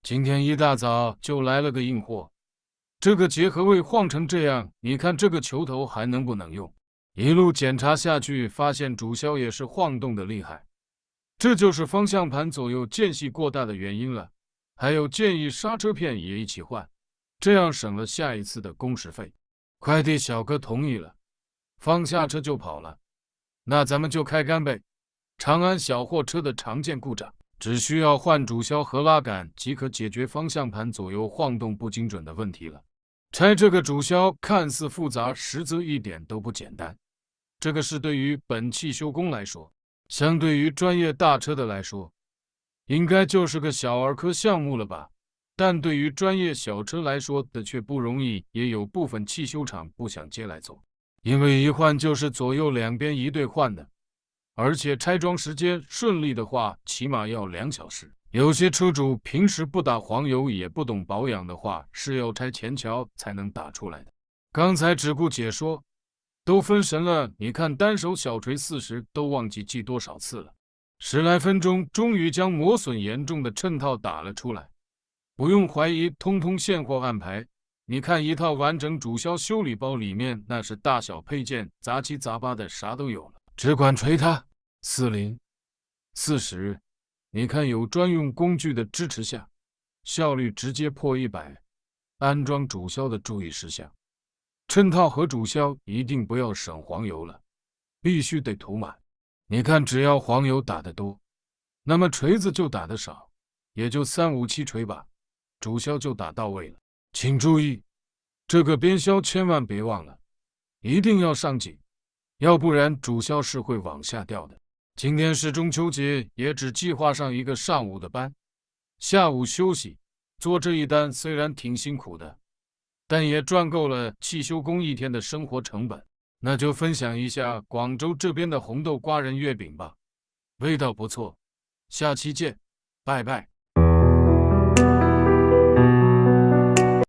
今天一大早就来了个硬货，这个结合位晃成这样，你看这个球头还能不能用？一路检查下去，发现主销也是晃动的厉害，这就是方向盘左右间隙过大的原因了。还有建议刹车片也一起换，这样省了下一次的工时费。快递小哥同意了，放下车就跑了。那咱们就开干呗。长安小货车的常见故障，只需要换主销和拉杆即可解决方向盘左右晃动不精准的问题了。拆这个主销看似复杂，实则一点都不简单。这个是对于本汽修工来说，相对于专业大车的来说，应该就是个小儿科项目了吧？但对于专业小车来说的却不容易，也有部分汽修厂不想接来做，因为一换就是左右两边一对换的，而且拆装时间顺利的话，起码要2小时。有些车主平时不打黄油也不懂保养的话，是要拆前桥才能打出来的。刚才只顾解说，都分神了，你看单手小锤40都忘记记多少次了。10来分钟，终于将磨损严重的衬套打了出来，不用怀疑，通通现货安排。你看一套完整主销修理包里面，那是大小配件杂七杂八的，啥都有了，只管锤它。40、40，你看有专用工具的支持下，效率直接破100。安装主销的注意事项：衬套和主销一定不要省黄油了，必须得涂满。你看，只要黄油打得多，那么锤子就打得少，也就3、5、7锤吧，主销就打到位了。请注意，这个边销千万别忘了，一定要上紧，要不然主销是会往下掉的。今天是中秋节，也只计划上一个上午的班，下午休息。做这一单虽然挺辛苦的，但也赚够了汽修工一天的生活成本。那就分享一下广州这边的红豆瓜仁月饼吧，味道不错。下期见，拜拜。